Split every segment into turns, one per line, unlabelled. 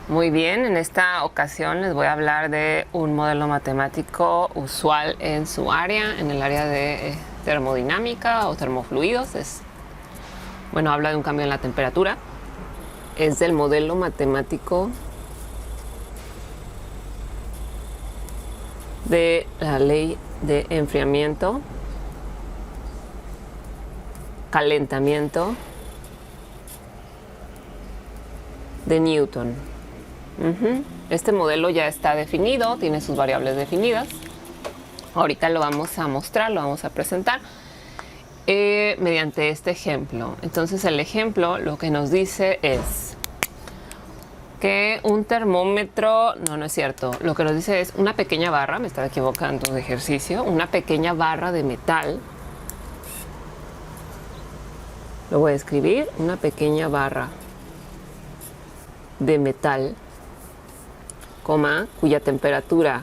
Muy bien, en esta ocasión les voy a hablar de un modelo matemático usual en su área, en el área de termodinámica o termofluidos. Habla de un cambio en la temperatura. Es del modelo matemático de la ley de enfriamiento, calentamiento de Newton. Este modelo ya está definido, tiene sus variables definidas. Ahorita lo vamos a mostrar, lo vamos a presentar mediante este ejemplo. Entonces el ejemplo lo que nos dice es que un termómetro, no es cierto, lo que nos dice es una pequeña barra, me estaba equivocando de ejercicio, una pequeña barra de metal. Lo voy a escribir, una pequeña barra de metal, cuya temperatura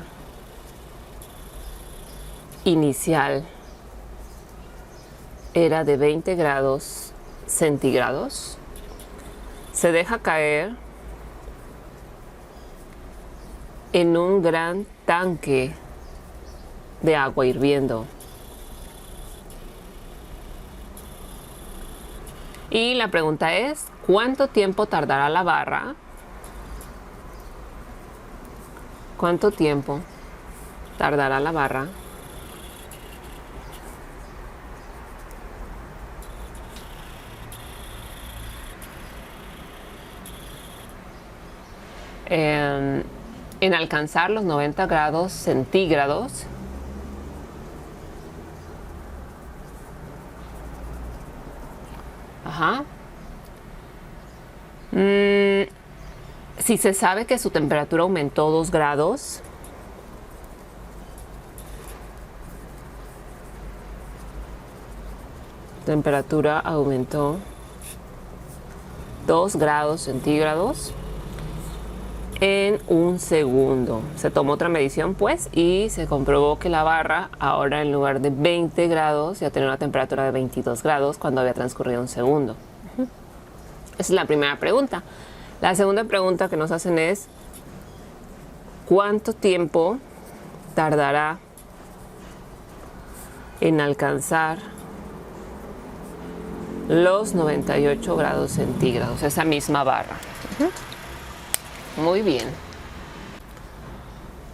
inicial era de 20 grados centígrados, se deja caer en un gran tanque de agua hirviendo. Y la pregunta es, ¿cuánto tiempo tardará la barra? ¿Cuánto tiempo tardará la barra en alcanzar los 90 grados centígrados? Si se sabe que su temperatura aumentó 2 grados, temperatura aumentó 2 grados centígrados en un segundo. Se tomó otra medición pues y se comprobó que la barra ahora en lugar de 20 grados ya tenía una temperatura de 22 grados cuando había transcurrido un segundo. Esa es la primera pregunta. La segunda pregunta que nos hacen es ¿cuánto tiempo tardará en alcanzar los 98 grados centígrados, esa misma barra? Muy bien.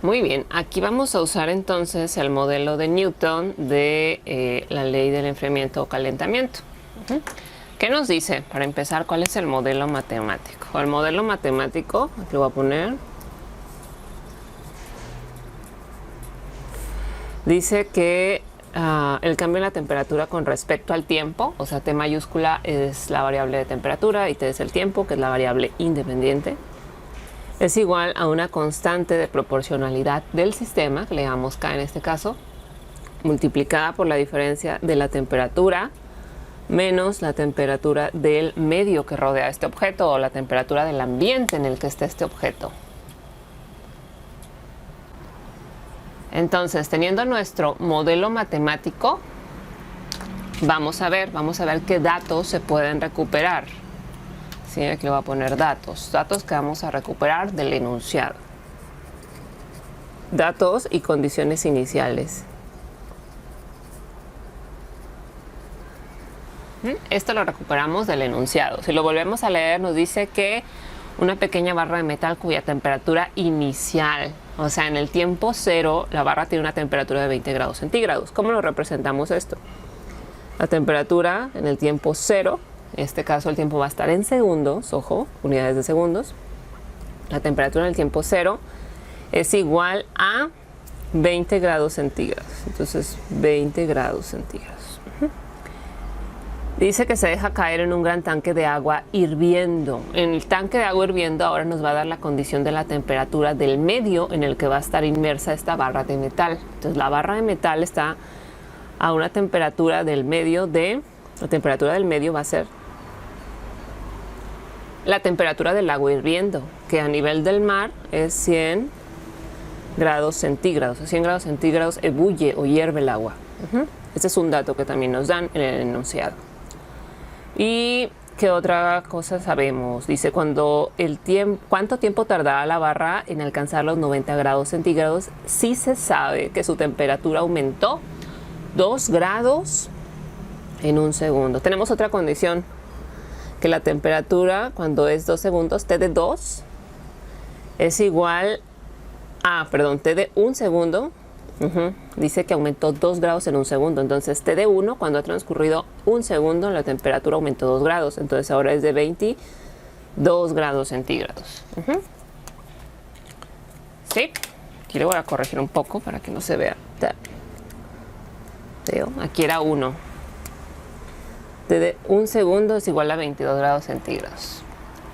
Muy bien, aquí vamos a usar entonces el modelo de Newton de la ley del enfriamiento o calentamiento. ¿Qué nos dice? Para empezar, ¿cuál es el modelo matemático? El modelo matemático, aquí lo voy a poner, dice que el cambio en la temperatura con respecto al tiempo, o sea, T mayúscula es la variable de temperatura y T es el tiempo, que es la variable independiente, es igual a una constante de proporcionalidad del sistema, que le llamamos K en este caso, multiplicada por la diferencia de la temperatura menos la temperatura del medio que rodea este objeto o la temperatura del ambiente en el que está este objeto. Entonces, teniendo nuestro modelo matemático, vamos a ver qué datos se pueden recuperar. Sí, aquí le voy a poner datos que vamos a recuperar del enunciado. Datos y condiciones iniciales. Esto lo recuperamos del enunciado. Si lo volvemos a leer, nos dice que una pequeña barra de metal cuya temperatura inicial, o sea, en el tiempo cero, la barra tiene una temperatura de 20 grados centígrados. ¿Cómo lo representamos esto? La temperatura en el tiempo cero, en este caso el tiempo va a estar en segundos, ojo, unidades de segundos. La temperatura en el tiempo cero es igual a 20 grados centígrados. Entonces, 20 grados centígrados. Dice que se deja caer en un gran tanque de agua hirviendo. En el tanque de agua hirviendo ahora nos va a dar la condición de la temperatura del medio en el que va a estar inmersa esta barra de metal. Entonces la barra de metal está a una temperatura del medio la temperatura del medio va a ser la temperatura del agua hirviendo, que a nivel del mar es 100 grados centígrados. A 100 grados centígrados ebulle o hierve el agua. Este es un dato que también nos dan en el enunciado. Y ¿qué otra cosa sabemos? Dice cuánto tiempo tardará la barra en alcanzar los 90 grados centígrados. Sí se sabe que su temperatura aumentó 2 grados en un segundo. Tenemos otra condición, que la temperatura cuando es 2 segundos, T de 2, es igual a, T de 1 segundo. Dice que aumentó 2 grados en un segundo. Entonces T de 1, cuando ha transcurrido 1 segundo, la temperatura aumentó 2 grados. Entonces ahora es de 22 grados centígrados. Sí, aquí le voy a corregir un poco para que no se vea. Aquí era 1. T de 1 segundo es igual a 22 grados centígrados.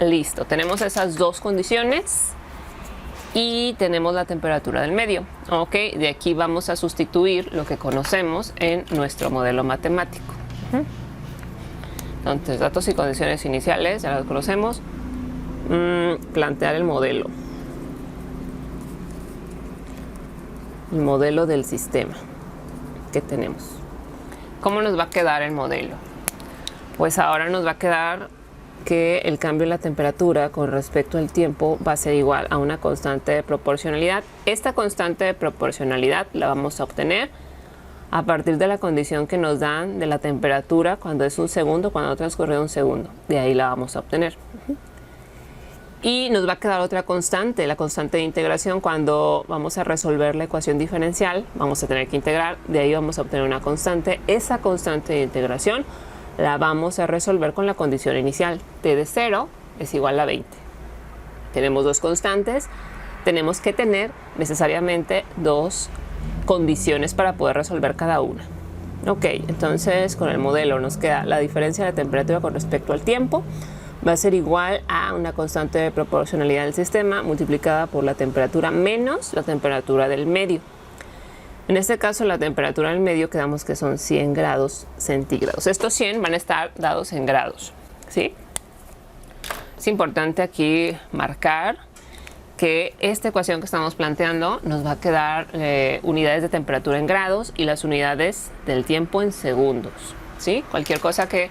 Listo, tenemos esas dos condiciones. Y tenemos la temperatura del medio. Ok, de aquí vamos a sustituir lo que conocemos en nuestro modelo matemático. Entonces, datos y condiciones iniciales, ya los conocemos. Plantear el modelo. El modelo del sistema que tenemos. ¿Cómo nos va a quedar el modelo? Pues ahora nos va a quedar que el cambio en la temperatura con respecto al tiempo va a ser igual a una constante de proporcionalidad. Esta constante de proporcionalidad la vamos a obtener a partir de la condición que nos dan de la temperatura cuando es 1 segundo, cuando ha transcurrido 1 segundo. De ahí la vamos a obtener. Y nos va a quedar otra constante, la constante de integración. Cuando vamos a resolver la ecuación diferencial, vamos a tener que integrar, de ahí vamos a obtener una constante. Esa constante de integración la vamos a resolver con la condición inicial. T de 0 es igual a 20. Tenemos dos constantes. Tenemos que tener necesariamente dos condiciones para poder resolver cada una. Ok, entonces con el modelo nos queda la diferencia de la temperatura con respecto al tiempo. Va a ser igual a una constante de proporcionalidad del sistema multiplicada por la temperatura menos la temperatura del medio. En este caso, la temperatura del medio quedamos que son 100 grados centígrados. Estos 100 van a estar dados en grados, ¿sí? Es importante aquí marcar que esta ecuación que estamos planteando nos va a quedar unidades de temperatura en grados y las unidades del tiempo en segundos, ¿sí? Cualquier cosa que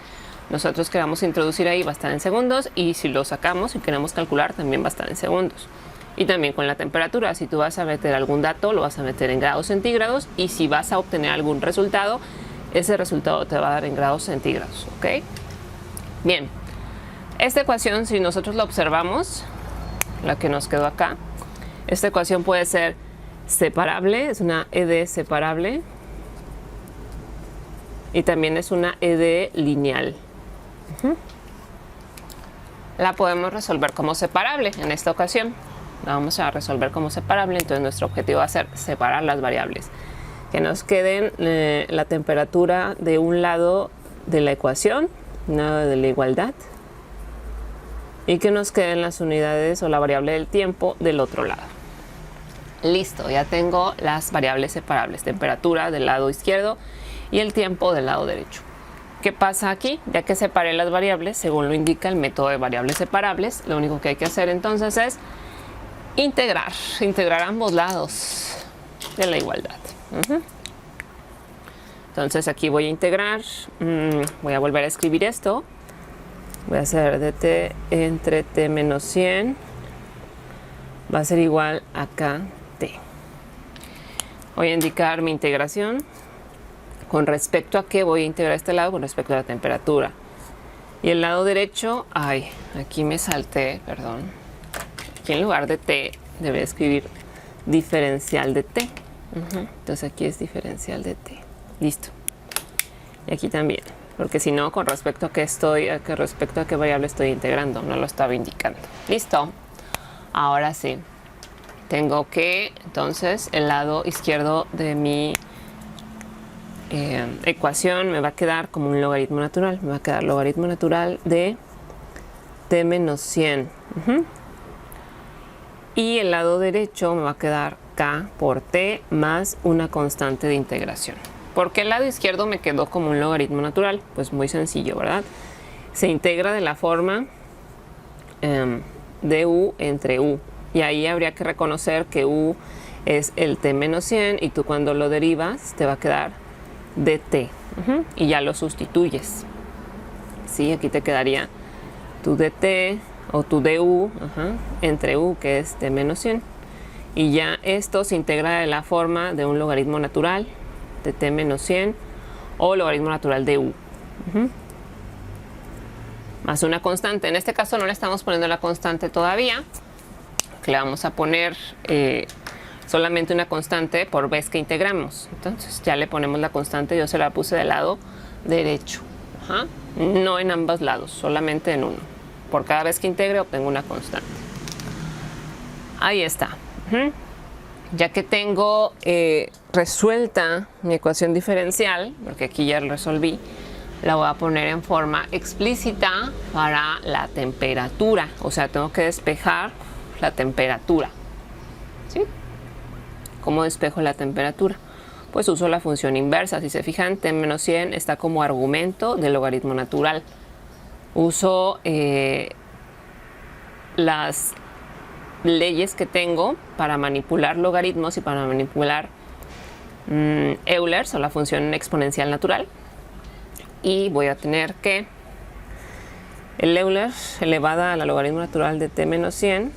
nosotros queramos introducir ahí va a estar en segundos, y si lo sacamos y queremos calcular también va a estar en segundos. Y también con la temperatura, si tú vas a meter algún dato, lo vas a meter en grados centígrados, y si vas a obtener algún resultado, ese resultado te va a dar en grados centígrados, ¿ok? Bien, esta ecuación, si nosotros la observamos, la que nos quedó acá, esta ecuación puede ser separable, es una ED separable, y también es una ED lineal. La podemos resolver como separable en esta ocasión. La vamos a resolver como separable, entonces nuestro objetivo va a ser separar las variables. Que nos queden la temperatura de un lado de la ecuación, un lado de la igualdad, y que nos queden las unidades o la variable del tiempo del otro lado. Listo, ya tengo las variables separables, temperatura del lado izquierdo y el tiempo del lado derecho. ¿Qué pasa aquí? Ya que separé las variables, según lo indica el método de variables separables, lo único que hay que hacer entonces es integrar ambos lados de la igualdad. Entonces aquí voy a integrar, voy a volver a escribir esto, voy a hacer dt entre t menos 100 va a ser igual a kt. Voy a indicar mi integración. ¿Con respecto a qué voy a integrar este lado? Con respecto a la temperatura. Y el lado derecho, aquí me salté, perdón. Aquí en lugar de t, debería escribir diferencial de t. Entonces aquí es diferencial de t. Listo. Y aquí también. Porque si no, con respecto a respecto a qué variable estoy integrando, no lo estaba indicando. Listo. Ahora sí. Tengo que, entonces, el lado izquierdo de mi ecuación me va a quedar como un logaritmo natural. Me va a quedar logaritmo natural de t menos 100. Y el lado derecho me va a quedar k por t más una constante de integración. ¿Por qué el lado izquierdo me quedó como un logaritmo natural? Pues muy sencillo, ¿verdad? Se integra de la forma de u entre u. Y ahí habría que reconocer que u es el t menos 100 y tú cuando lo derivas te va a quedar dt. Y ya lo sustituyes. Sí, aquí te quedaría tu dt o tu du, entre u, que es t menos 100. Y ya esto se integra de la forma de un logaritmo natural de t menos 100 o logaritmo natural de u. Más una constante. En este caso no le estamos poniendo la constante todavía. Le vamos a poner solamente una constante por vez que integramos. Entonces ya le ponemos la constante. Yo se la puse del lado derecho. No en ambos lados, solamente en uno. Por cada vez que integre obtengo una constante. Ahí está. Ya que tengo resuelta mi ecuación diferencial, porque aquí ya la resolví, la voy a poner en forma explícita para la temperatura. O sea, tengo que despejar la temperatura. ¿Sí? ¿Cómo despejo la temperatura? Pues uso la función inversa. Si se fijan, t menos 100 está como argumento del logaritmo natural. Uso las leyes que tengo para manipular logaritmos y para manipular Eulers o la función exponencial natural. Y voy a tener que el Euler elevada a la logaritmo natural de t menos 100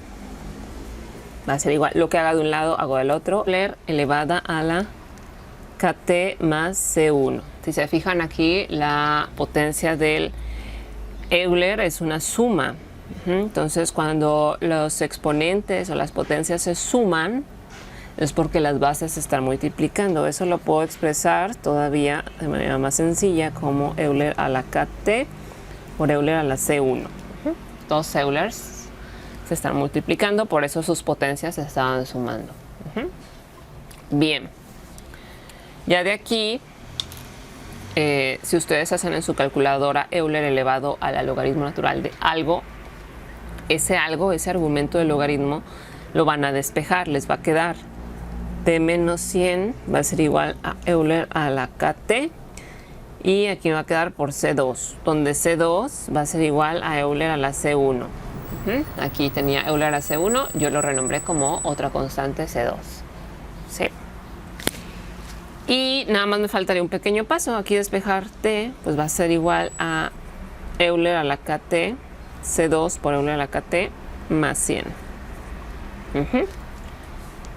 va a ser igual. Lo que haga de un lado hago del otro. Euler elevada a la kt más c1. Si se fijan aquí, la potencia del Euler es una suma. Entonces, cuando los exponentes o las potencias se suman, es porque las bases se están multiplicando. Eso lo puedo expresar todavía de manera más sencilla como Euler a la kt por Euler a la c1. Dos Eulers se están multiplicando, por eso sus potencias se estaban sumando. Bien. Ya de aquí, si ustedes hacen en su calculadora Euler elevado a la logaritmo natural de algo, ese argumento del logaritmo, lo van a despejar. Les va a quedar t menos 100 va a ser igual a Euler a la kt, y aquí me va a quedar por c2, donde c2 va a ser igual a Euler a la c1. Aquí tenía Euler a la c1, yo lo renombré como otra constante c2. Sí. Y nada más me faltaría un pequeño paso. Aquí despejar t, pues va a ser igual a Euler a la kt, c2 por Euler a la kt más 100.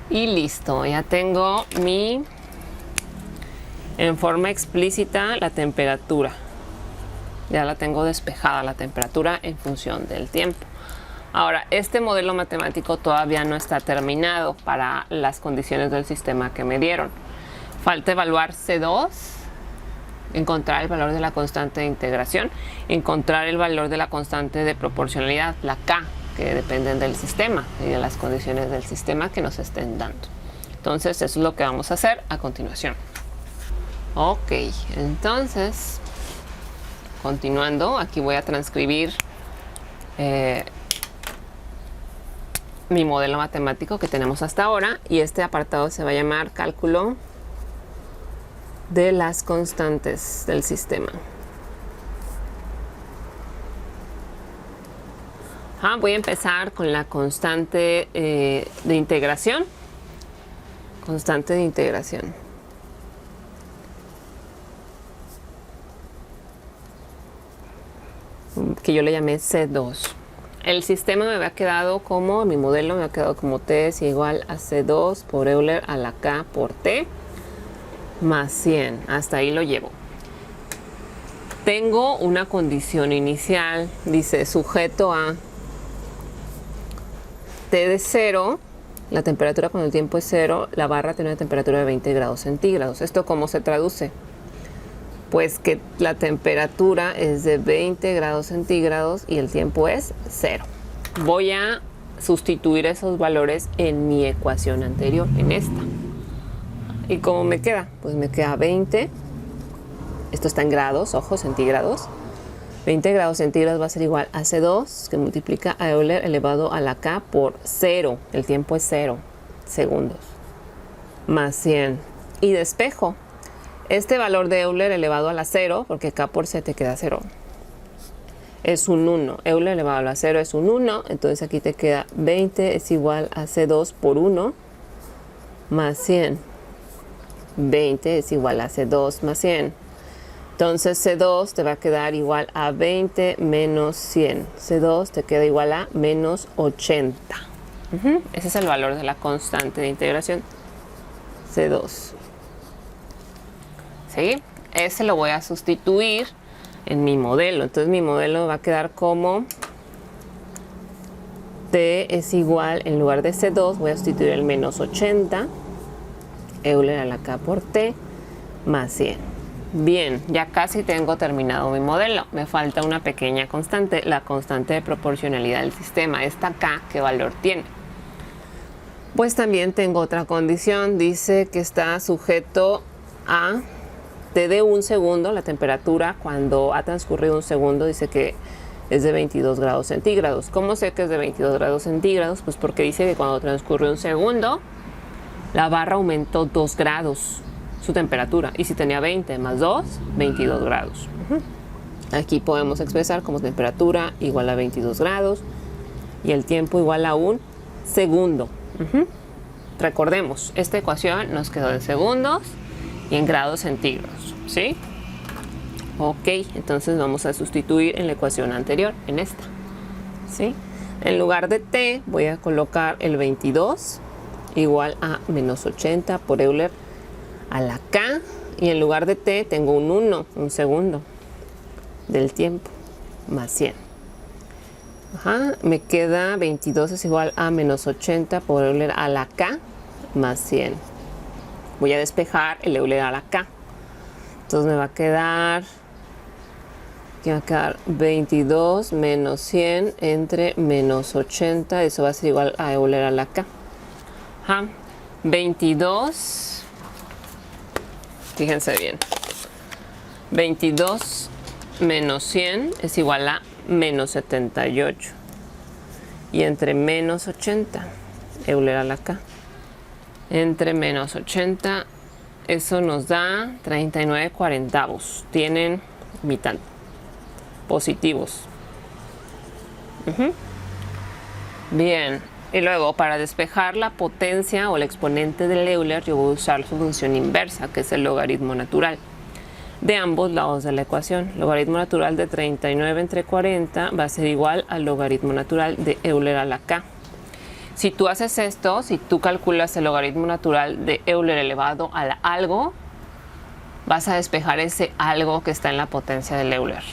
Y listo, ya tengo en forma explícita la temperatura. Ya la tengo despejada, la temperatura en función del tiempo. Ahora, este modelo matemático todavía no está terminado para las condiciones del sistema que me dieron. Falta evaluar C2, encontrar el valor de la constante de integración, encontrar el valor de la constante de proporcionalidad, la K, que dependen del sistema y de las condiciones del sistema que nos estén dando. Entonces, eso es lo que vamos a hacer a continuación. Ok, entonces, continuando, aquí voy a transcribir mi modelo matemático que tenemos hasta ahora, y este apartado se va a llamar cálculo de las constantes del sistema. Voy a empezar con la constante de integración. Constante de integración. Que yo le llamé C2. El sistema me había quedado como, mi modelo me ha quedado como T es igual a C2 por Euler a la K por T más 100. Hasta ahí lo llevo. Tengo una condición inicial, dice sujeto a T de 0, la temperatura cuando el tiempo es 0, la barra tiene una temperatura de 20 grados centígrados. ¿Esto cómo se traduce? Pues que la temperatura es de 20 grados centígrados y el tiempo es 0. Voy a sustituir esos valores en mi ecuación anterior, en esta. ¿Y cómo me queda? Pues me queda 20. Esto está en grados, ojo, centígrados. 20 grados centígrados va a ser igual a C2, que multiplica a Euler elevado a la K por 0. El tiempo es 0 segundos. Más 100. Y despejo. Este valor de Euler elevado a la 0, porque K por 7 queda 0, es un 1. Euler elevado a la 0 es un 1, entonces aquí te queda 20 es igual a C2 por 1 más 100. 20 es igual a C2 más 100. Entonces C2 te va a quedar igual a 20 menos 100. C2 te queda igual a menos 80. Ese es el valor de la constante de integración. C2. ¿Sí? Ese lo voy a sustituir en mi modelo. Entonces mi modelo va a quedar como T es igual, en lugar de C2 voy a sustituir el menos 80 Euler a la K por T más 100. Bien, ya casi tengo terminado mi modelo. Me falta una pequeña constante, la constante de proporcionalidad del sistema. Esta K, ¿qué valor tiene? Pues también tengo otra condición. Dice que está sujeto a T de un segundo. La temperatura cuando ha transcurrido un segundo dice que es de 22 grados centígrados. ¿Cómo sé que es de 22 grados centígrados? Pues porque dice que cuando transcurre un segundo, la barra aumentó 2 grados su temperatura. Y si tenía 20 más 2, 22 grados. Aquí podemos expresar como temperatura igual a 22 grados y el tiempo igual a un segundo. Recordemos, esta ecuación nos quedó en segundos y en grados centígrados, ¿sí? Ok, entonces vamos a sustituir en la ecuación anterior, en esta, ¿sí? En lugar de T voy a colocar el 22 igual a menos 80 por Euler a la K, y en lugar de T tengo un 1, un segundo del tiempo, más 100. Me queda 22 es igual a menos 80 por Euler a la K más 100. Voy a despejar el Euler a la K. Entonces me va a quedar 22 menos 100 entre menos 80. Eso va a ser igual a Euler a la K. 22, fíjense bien, 22 menos 100 es igual a menos 78. Y entre menos 80, Euler a la K. Entre menos 80, eso nos da 39/40. Tienen mitad. Positivos. Bien. Y luego, para despejar la potencia o el exponente del Euler, yo voy a usar su función inversa, que es el logaritmo natural de ambos lados de la ecuación. Logaritmo natural de 39 entre 40 va a ser igual al logaritmo natural de Euler a la K. Si tú haces esto, si tú calculas el logaritmo natural de Euler elevado a algo, vas a despejar ese algo que está en la potencia del Euler.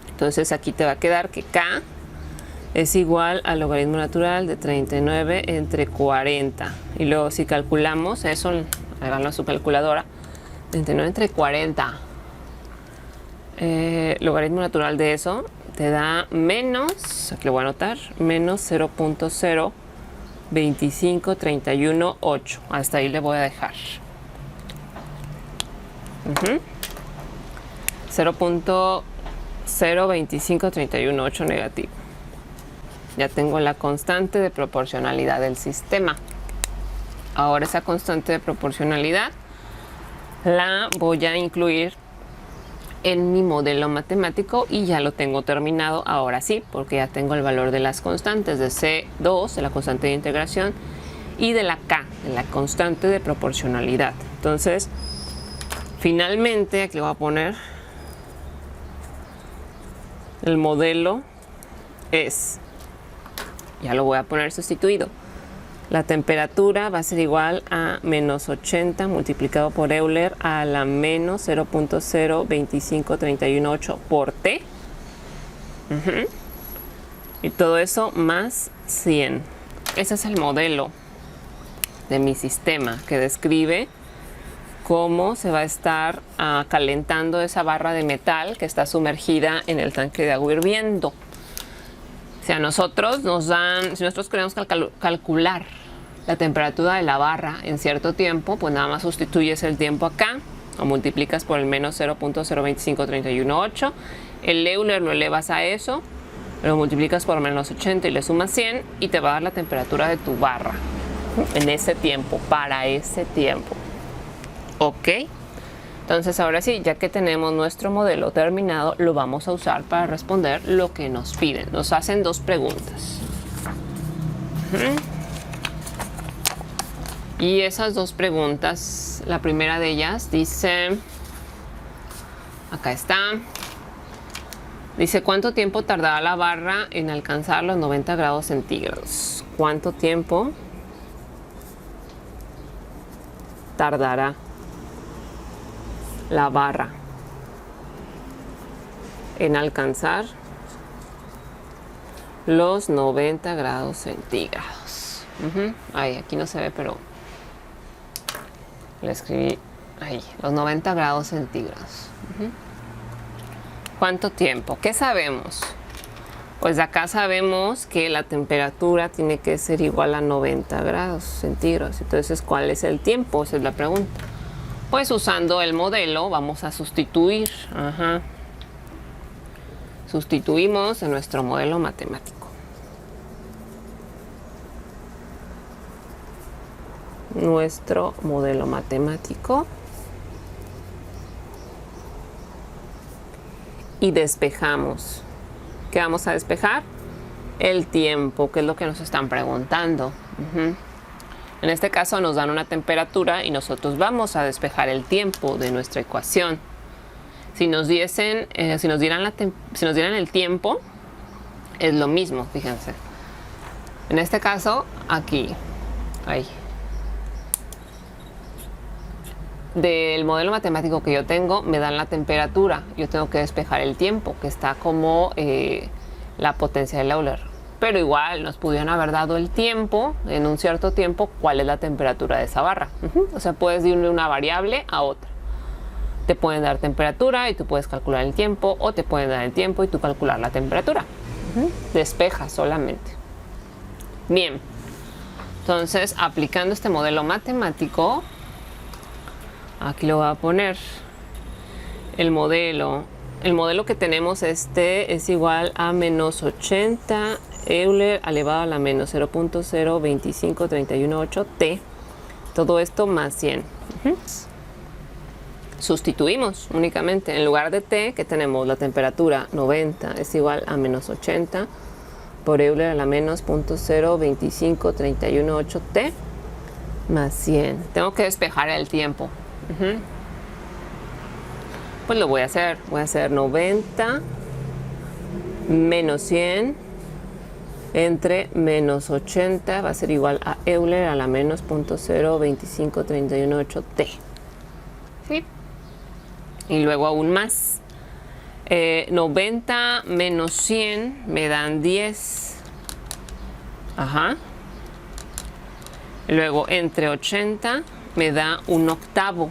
Entonces aquí te va a quedar que K es igual al logaritmo natural de 39 entre 40. Y luego si calculamos eso, háganlo a su calculadora, 39 entre 40, logaritmo natural de eso te da menos, aquí lo voy a anotar, menos 0.02531,8. Hasta ahí le voy a dejar. 0.02531,8 negativo. Ya tengo la constante de proporcionalidad del sistema. Ahora esa constante de proporcionalidad la voy a incluir en mi modelo matemático y ya lo tengo terminado ahora sí, porque ya tengo el valor de las constantes de C2, de la constante de integración, y de la K, de la constante de proporcionalidad. Entonces, finalmente, aquí le voy a poner el modelo es, ya lo voy a poner sustituido. La temperatura va a ser igual a menos 80 multiplicado por Euler a la menos 0.02531,8 por T. Y todo eso más 100. Ese es el modelo de mi sistema que describe cómo se va a estar calentando esa barra de metal que está sumergida en el tanque de agua hirviendo. Si a nosotros nos dan, si nosotros queremos calcular la temperatura de la barra en cierto tiempo, pues nada más sustituyes el tiempo acá o multiplicas por el menos 0.02531,8. El Euler lo elevas a eso, lo multiplicas por menos 80 y le sumas 100 y te va a dar la temperatura de tu barra en ese tiempo, para ese tiempo. ¿Ok? Entonces ahora sí, ya que tenemos nuestro modelo terminado, lo vamos a usar para responder lo que nos piden. Nos hacen dos preguntas. Y esas dos preguntas, la primera de ellas dice, Acá está. Dice, ¿cuánto tiempo tardará la barra en alcanzar los 90 grados centígrados? ¿Cuánto tiempo tardará la barra en alcanzar los 90 grados centígrados? Ay, aquí no se ve, pero le escribí ahí, los 90 grados centígrados. ¿Cuánto tiempo? ¿Qué sabemos? Pues acá sabemos que la temperatura tiene que ser igual a 90 grados centígrados. Entonces, ¿cuál es el tiempo? Esa es la pregunta. Pues usando el modelo vamos a sustituir. Sustituimos en nuestro modelo matemático. Nuestro modelo matemático. Y despejamos. ¿Qué vamos a despejar? El tiempo, que es lo que nos están preguntando. En este caso nos dan una temperatura y nosotros vamos a despejar el tiempo de nuestra ecuación. Si nos dieran el tiempo, es lo mismo, fíjense. En este caso, aquí, ahí. Del modelo matemático que yo tengo, me dan la temperatura. Yo tengo que despejar el tiempo, que está como la potencia de Euler. Pero igual nos pudieron haber dado el tiempo, en un cierto tiempo, cuál es la temperatura de esa barra. O sea, puedes ir de una variable a otra. Te pueden dar temperatura y tú puedes calcular el tiempo, o te pueden dar el tiempo y tú calcular la temperatura. Despeja solamente. Bien. Entonces, aplicando este modelo matemático, aquí lo voy a poner. El modelo que tenemos es igual a menos 80 Euler elevado a la menos 0.025318 T. Todo esto más 100. Sustituimos únicamente. En lugar de T, que tenemos la temperatura 90 es igual a menos 80 por Euler a la menos 0.025318 T más 100. Tengo que despejar el tiempo. Pues lo voy a hacer. Voy a hacer 90 menos 100 entre menos 80 va a ser igual a Euler a la menos 0.025318 T. ¿Sí? Y luego aún más. 90 menos 100 me dan 10. Luego entre 80 me da 1/8.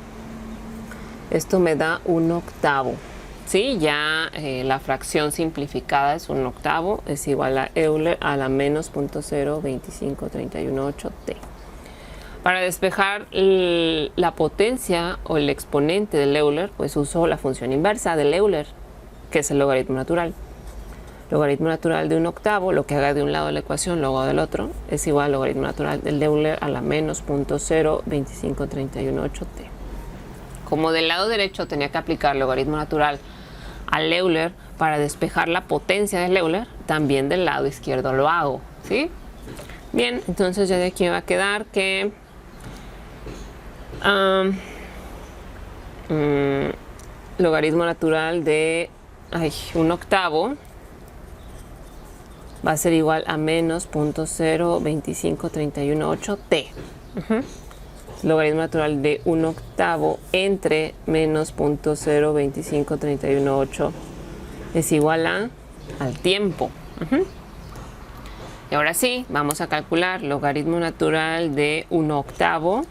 Esto me da 1/8. Sí, ya la fracción simplificada es 1/8, es igual a Euler a la menos 0.025318 T. Para despejar la potencia o el exponente del Euler, pues uso la función inversa del Euler, que es el logaritmo natural. Logaritmo natural de 1/8, lo que haga de un lado de la ecuación, lo hago del otro, es igual al logaritmo natural del Euler a la menos 0.025318 T. Como del lado derecho tenía que aplicar logaritmo natural al Euler para despejar la potencia del Euler, también del lado izquierdo lo hago, ¿sí? Bien, entonces ya de aquí me va a quedar que logaritmo natural de 1/8 va a ser igual a menos 0.025318 T. Logaritmo natural de 1/8 entre menos 0.025318 es igual al tiempo. Y ahora sí, vamos a calcular logaritmo natural de 1/8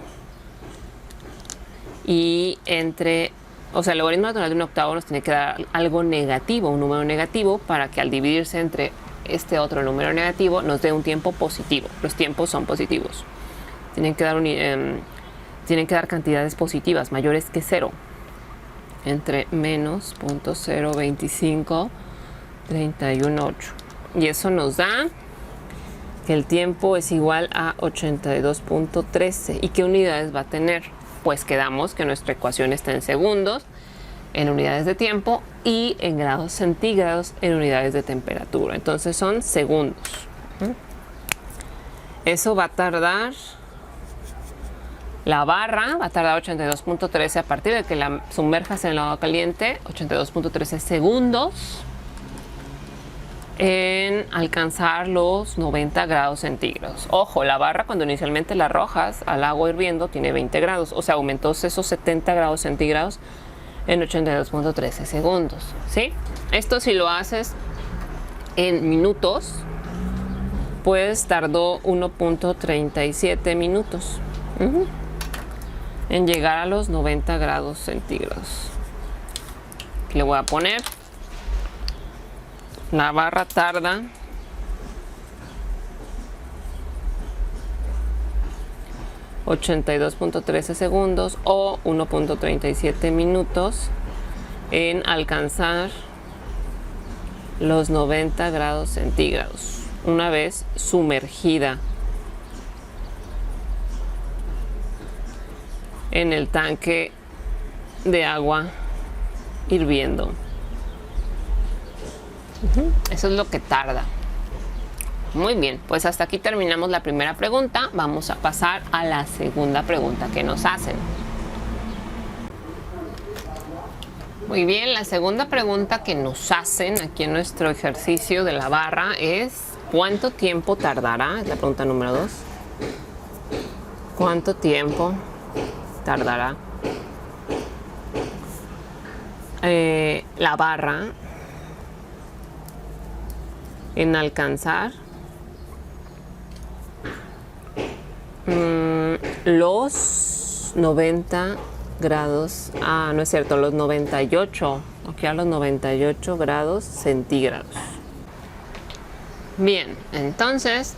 y entre, o sea, el logaritmo natural de 1/8 nos tiene que dar algo negativo, un número negativo, para que al dividirse entre este otro número negativo nos dé un tiempo positivo. Los tiempos son positivos. Tienen que dar cantidades positivas mayores que 0 entre menos 0.025318. Y eso nos da que el tiempo es igual a 82.13. ¿Y qué unidades va a tener? Pues quedamos que nuestra ecuación está en segundos, en unidades de tiempo, y en grados centígrados en unidades de temperatura. Entonces son segundos. Eso va a tardar La barra va a tardar 82.13 a partir de que la sumerjas en el agua caliente, 82.13 segundos en alcanzar los 90 grados centígrados. Ojo, la barra cuando inicialmente la arrojas al agua hirviendo tiene 20 grados, o sea, aumentó esos 70 grados centígrados en 82.13 segundos, ¿sí? Esto si lo haces en minutos, pues tardó 1.37 minutos en llegar a los 90 grados centígrados. Aquí le voy a poner. La barra tarda 82.13 segundos o 1.37 minutos en alcanzar los 90 grados centígrados una vez sumergida en el tanque de agua hirviendo. Eso es lo que tarda. Muy bien, pues hasta aquí terminamos la primera pregunta. Vamos a pasar a la segunda pregunta que nos hacen. Muy bien, la segunda pregunta que nos hacen aquí en nuestro ejercicio de la barra es ¿cuánto tiempo tardará? Es la pregunta número 2. ¿Cuánto tiempo tardará la barra en alcanzar los 90 grados, no es cierto, los 98, aquí a los 98 grados centígrados? Bien, entonces,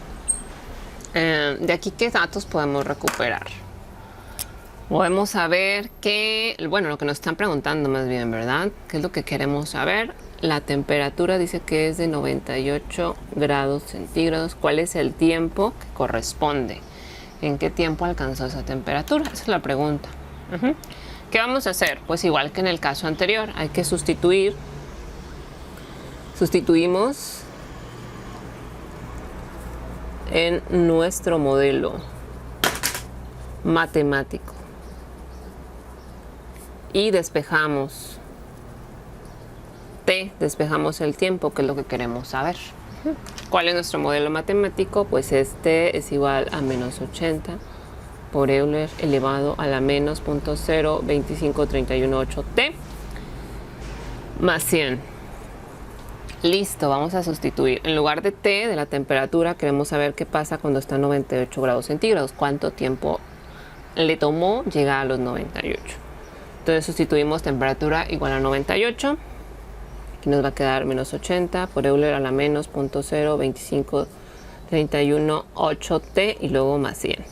de aquí, ¿qué datos podemos recuperar? Podemos saber que, bueno, lo que nos están preguntando más bien, ¿verdad? ¿Qué es lo que queremos saber? La temperatura dice que es de 98 grados centígrados. ¿Cuál es el tiempo que corresponde? ¿En qué tiempo alcanzó esa temperatura? Esa es la pregunta. ¿Qué vamos a hacer? Pues igual que en el caso anterior, hay que sustituir. Sustituimos en nuestro modelo matemático y despejamos despejamos el tiempo, que es lo que queremos saber. ¿Cuál es nuestro modelo matemático? Pues este es igual a menos 80 por Euler elevado a la menos 0.25318t más 100. Listo, vamos a sustituir. En lugar de t, de la temperatura, queremos saber qué pasa cuando está a 98 grados centígrados. ¿Cuánto tiempo le tomó llegar a los 98? Entonces sustituimos temperatura igual a 98. Aquí nos va a quedar menos 80 por Euler a la menos 0.25318t y luego más 100.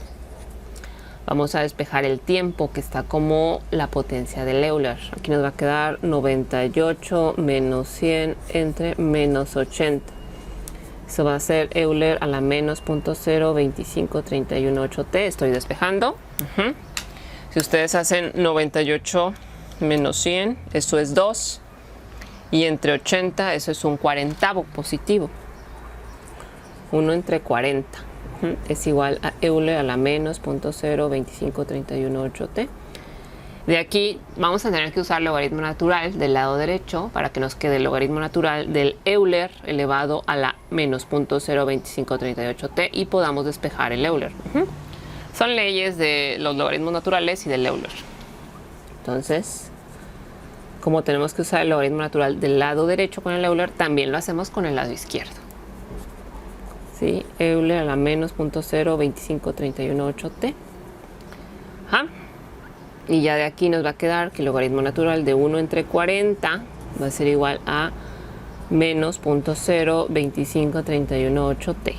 Vamos a despejar el tiempo, que está como la potencia del Euler. Aquí nos va a quedar 98 menos 100 entre menos 80. Eso va a ser Euler a la menos 0.25318t. Estoy despejando. Si ustedes hacen 98 menos 100, eso es 2. Y entre 80, eso es un 40avo positivo. 1 entre 40 es igual a Euler a la menos 0.25318t. De aquí vamos a tener que usar el logaritmo natural del lado derecho para que nos quede el logaritmo natural del Euler elevado a la menos 0.25318t y podamos despejar el Euler. Son leyes de los logaritmos naturales y del Euler. Entonces, como tenemos que usar el logaritmo natural del lado derecho con el Euler, también lo hacemos con el lado izquierdo. ¿Sí? Euler a la menos 0.25318t. Y ya de aquí nos va a quedar que el logaritmo natural de 1 entre 40 va a ser igual a menos 0.25318t.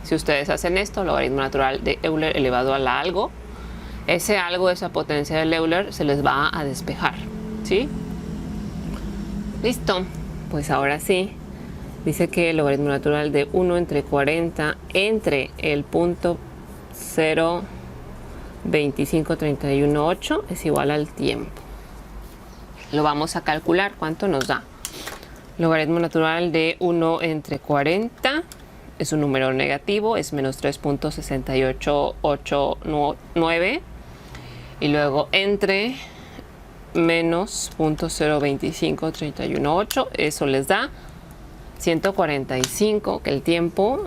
Si ustedes hacen esto, el logaritmo natural de Euler elevado a la algo, ese algo, esa potencia del Euler, se les va a despejar. ¿Sí? Listo, pues ahora sí, dice que el logaritmo natural de 1 entre 40 entre el punto 0.25318 es igual al tiempo. Lo vamos a calcular, ¿cuánto nos da? Logaritmo natural de 1 entre 40 es un número negativo, es menos 3.6889. y luego entre menos 0.025318, eso les da 145, que el tiempo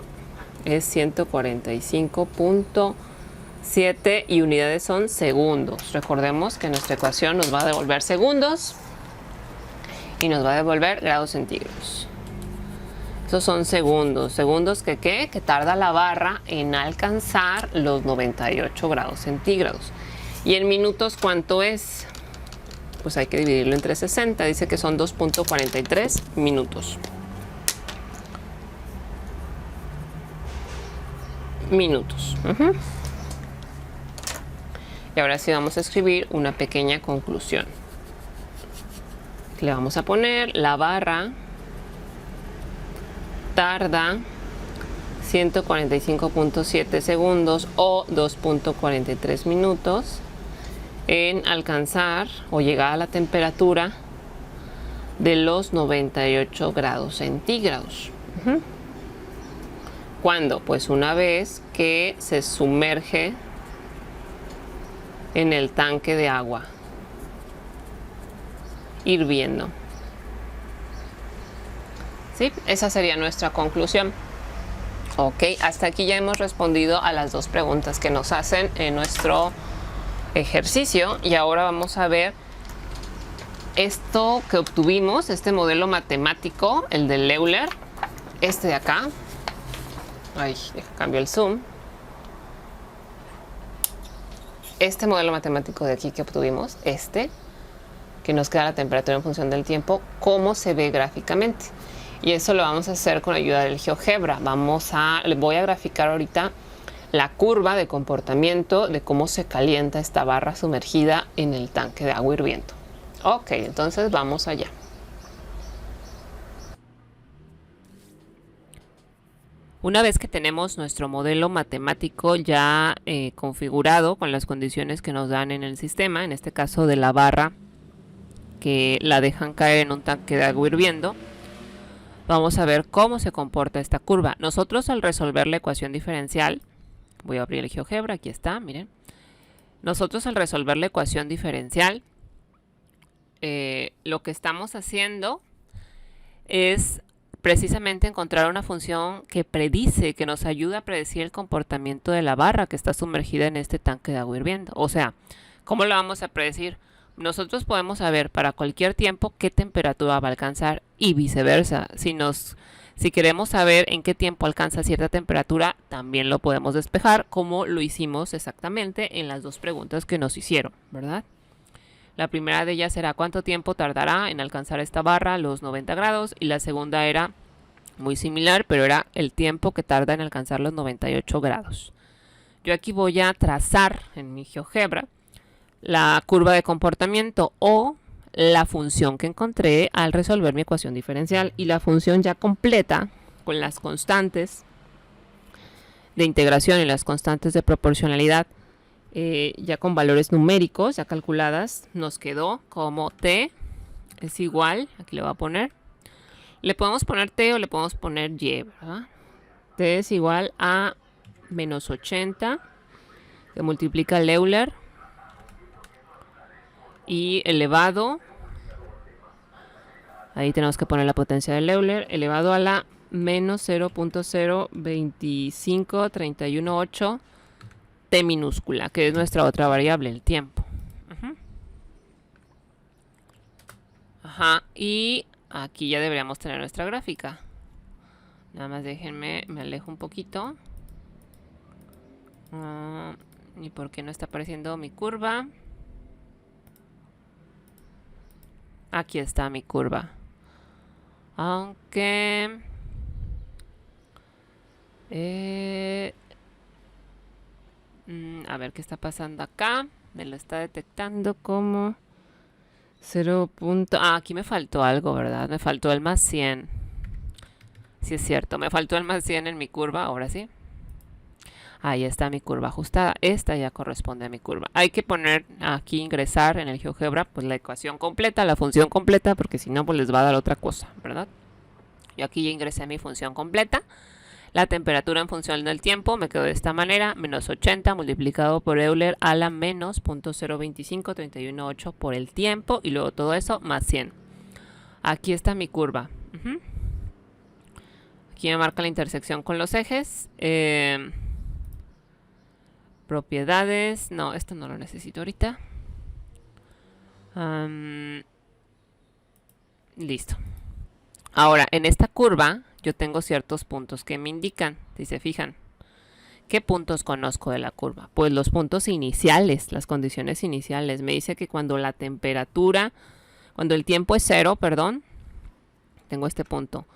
es 145.7 y unidades son segundos. Recordemos que nuestra ecuación nos va a devolver segundos y nos va a devolver grados centígrados. Esos son segundos. Segundos que ¿qué? Que tarda la barra en alcanzar los 98 grados centígrados. Y en minutos, ¿cuánto es? Pues hay que dividirlo entre 60. Dice que son 2.43 minutos. Y ahora sí vamos a escribir una pequeña conclusión. Le vamos a poner la barra tarda 145.7 segundos o 2.43 minutos en alcanzar o llegar a la temperatura de los 98 grados centígrados. ¿Cuándo? Pues una vez que se sumerge en el tanque de agua hirviendo. ¿Sí? Esa sería nuestra conclusión. Ok, hasta aquí ya hemos respondido a las dos preguntas que nos hacen en nuestro ejercicio y ahora vamos a ver esto que obtuvimos, este modelo matemático, el de Euler, este de acá. Ay, cambio el zoom. Este modelo matemático de aquí que obtuvimos, que nos queda la temperatura en función del tiempo, cómo se ve gráficamente. Y eso lo vamos a hacer con ayuda del GeoGebra. Voy a graficar ahorita la curva de comportamiento de cómo se calienta esta barra sumergida en el tanque de agua hirviendo. Ok, entonces vamos allá. Una vez que tenemos nuestro modelo matemático ya configurado con las condiciones que nos dan en el sistema, en este caso de la barra que la dejan caer en un tanque de agua hirviendo, vamos a ver cómo se comporta esta curva. Nosotros al resolver la ecuación diferencial, voy a abrir el GeoGebra, aquí está, miren. Nosotros al resolver la ecuación diferencial, lo que estamos haciendo es precisamente encontrar una función que predice, que nos ayuda a predecir el comportamiento de la barra que está sumergida en este tanque de agua hirviendo. O sea, ¿cómo lo vamos a predecir? Nosotros podemos saber para cualquier tiempo qué temperatura va a alcanzar y viceversa. Si queremos saber en qué tiempo alcanza cierta temperatura, también lo podemos despejar, como lo hicimos exactamente en las dos preguntas que nos hicieron, ¿verdad? La primera de ellas era cuánto tiempo tardará en alcanzar esta barra los 90 grados y la segunda era muy similar, pero era el tiempo que tarda en alcanzar los 98 grados. Yo aquí voy a trazar en mi GeoGebra la curva de comportamiento o la función que encontré al resolver mi ecuación diferencial, y la función ya completa con las constantes de integración y las constantes de proporcionalidad ya con valores numéricos ya calculadas, nos quedó como t es igual, aquí le voy a poner, le podemos poner t o le podemos poner y, ¿verdad? T es igual a menos 80 que multiplica el Euler y elevado, ahí tenemos que poner la potencia del Euler, elevado a la menos 0.025318 t minúscula, que es nuestra otra variable, el tiempo. Y aquí ya deberíamos tener nuestra gráfica. Nada más déjenme, me alejo un poquito. ¿Y por qué no está apareciendo mi curva? Aquí está mi curva. Aunque a ver qué está pasando acá. Me lo está detectando como 0. Aquí me faltó algo, ¿verdad? Me faltó el más 100. Sí es cierto, me faltó el más 100 en mi curva, ahora sí. Ahí está mi curva ajustada. Esta ya corresponde a mi curva. Hay que poner aquí, ingresar en el GeoGebra, pues la ecuación completa, la función completa, porque si no, pues les va a dar otra cosa, ¿verdad? Yo aquí ya ingresé mi función completa. La temperatura en función del tiempo me quedó de esta manera, menos 80 multiplicado por Euler a la menos 0.02531.8 por el tiempo, y luego todo eso más 100. Aquí está mi curva. Aquí me marca la intersección con los ejes. Propiedades. No, esto no lo necesito ahorita. Listo. Ahora, en esta curva yo tengo ciertos puntos que me indican, si se fijan. ¿Qué puntos conozco de la curva? Pues los puntos iniciales, las condiciones iniciales. Me dice que cuando la temperatura, cuando el tiempo es 0, perdón, tengo este punto.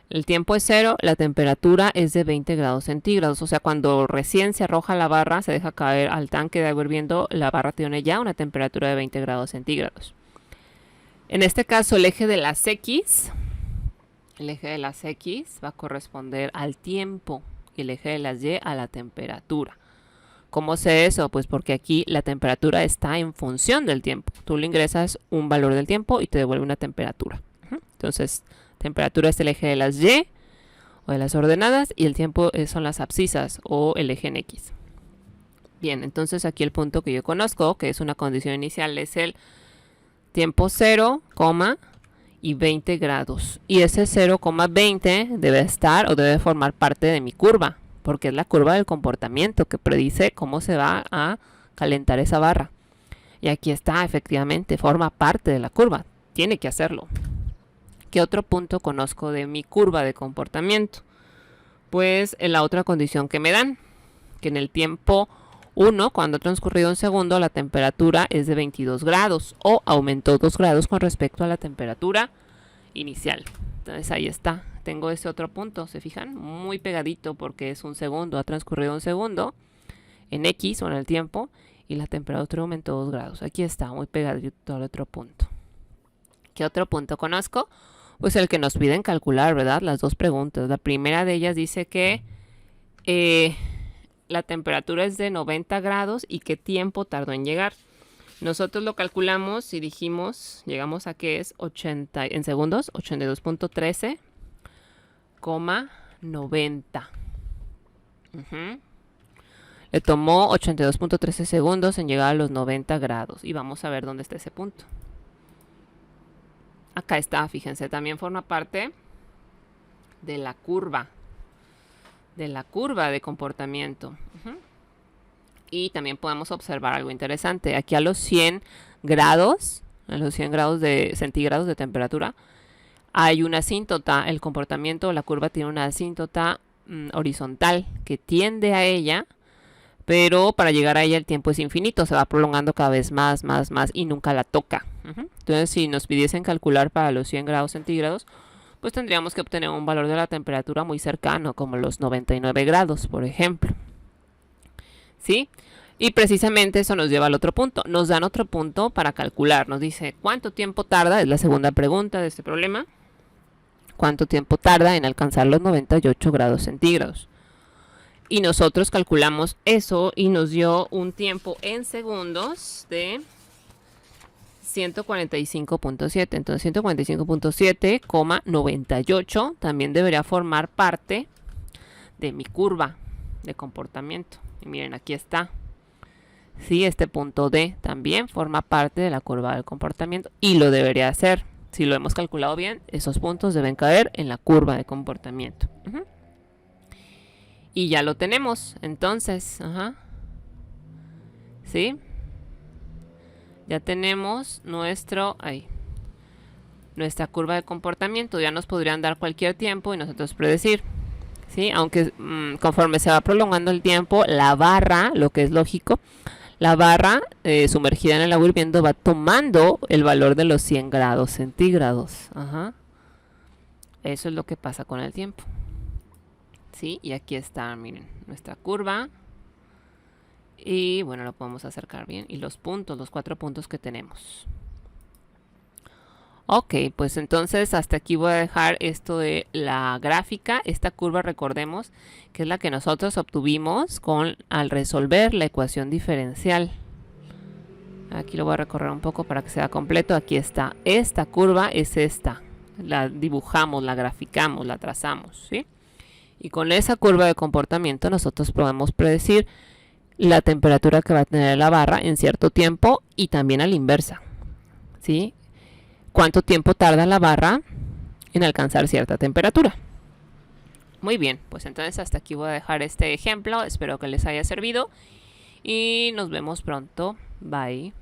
El tiempo es 0, la temperatura es de 20 grados centígrados. O sea, cuando recién se arroja la barra, se deja caer al tanque de agua hirviendo, la barra tiene ya una temperatura de 20 grados centígrados. En este caso, el eje de las X va a corresponder al tiempo y el eje de las Y a la temperatura. ¿Cómo sé eso? Pues porque aquí la temperatura está en función del tiempo. Tú le ingresas un valor del tiempo y te devuelve una temperatura. Entonces, temperatura es el eje de las Y o de las ordenadas y el tiempo son las abscisas o el eje en X. Bien, entonces aquí el punto que yo conozco, que es una condición inicial, es el tiempo 0, y 20 grados. Y ese 0,20 debe estar o debe formar parte de mi curva, porque es la curva del comportamiento que predice cómo se va a calentar esa barra. Y aquí está, efectivamente, forma parte de la curva. Tiene que hacerlo. ¿Qué otro punto conozco de mi curva de comportamiento? Pues en la otra condición que me dan, que en el tiempo 1, cuando ha transcurrido un segundo, la temperatura es de 22 grados o aumentó 2 grados con respecto a la temperatura inicial. Entonces ahí está, tengo ese otro punto, ¿se fijan? Muy pegadito porque es un segundo, ha transcurrido un segundo en X o en el tiempo y la temperatura aumentó 2 grados. Aquí está, muy pegadito al otro punto. ¿Qué otro punto conozco? Pues el que nos piden calcular, ¿verdad? Las dos preguntas. La primera de ellas dice que la temperatura es de 90 grados y qué tiempo tardó en llegar. Nosotros lo calculamos y dijimos, llegamos a que es 80 en segundos, 82.13,90. Le tomó 82.13 segundos en llegar a los 90 grados. Y vamos a ver dónde está ese punto. Acá está, fíjense, también forma parte de la curva de comportamiento. Y también podemos observar algo interesante. Aquí a los 100 grados de centígrados de temperatura, hay una asíntota. El comportamiento, la curva tiene una asíntota horizontal que tiende a ella, pero para llegar a ella el tiempo es infinito, se va prolongando cada vez más y nunca la toca. Entonces, si nos pidiesen calcular para los 100 grados centígrados, pues tendríamos que obtener un valor de la temperatura muy cercano, como los 99 grados, por ejemplo. ¿Sí? Y precisamente eso nos lleva al otro punto. Nos dan otro punto para calcular. Nos dice, ¿cuánto tiempo tarda? Es la segunda pregunta de este problema. ¿Cuánto tiempo tarda en alcanzar los 98 grados centígrados? Y nosotros calculamos eso y nos dio un tiempo en segundos de 145.7. Entonces 145.7,98 también debería formar parte de mi curva de comportamiento. Y miren, aquí está. Sí, este punto D también forma parte de la curva del comportamiento y lo debería hacer. Si lo hemos calculado bien, esos puntos deben caer en la curva de comportamiento. Y ya lo tenemos, entonces, ¿sí? Ya tenemos nuestra curva de comportamiento. Ya nos podrían dar cualquier tiempo y nosotros predecir, ¿sí? Aunque conforme se va prolongando el tiempo, la barra, lo que es lógico, la barra sumergida en el agua hirviendo va tomando el valor de los 100 grados centígrados. Eso es lo que pasa con el tiempo. ¿Sí? Y aquí está, miren, nuestra curva. Y bueno, lo podemos acercar bien. Y los puntos, los 4 puntos que tenemos. Ok, pues entonces hasta aquí voy a dejar esto de la gráfica. Esta curva, recordemos, que es la que nosotros obtuvimos al resolver la ecuación diferencial. Aquí lo voy a recorrer un poco para que sea completo. Aquí está. Esta curva es esta. La dibujamos, la graficamos, la trazamos, ¿sí? Y con esa curva de comportamiento nosotros podemos predecir la temperatura que va a tener la barra en cierto tiempo y también a la inversa, ¿sí? ¿Cuánto tiempo tarda la barra en alcanzar cierta temperatura? Muy bien, pues entonces hasta aquí voy a dejar este ejemplo. Espero que les haya servido y nos vemos pronto. Bye.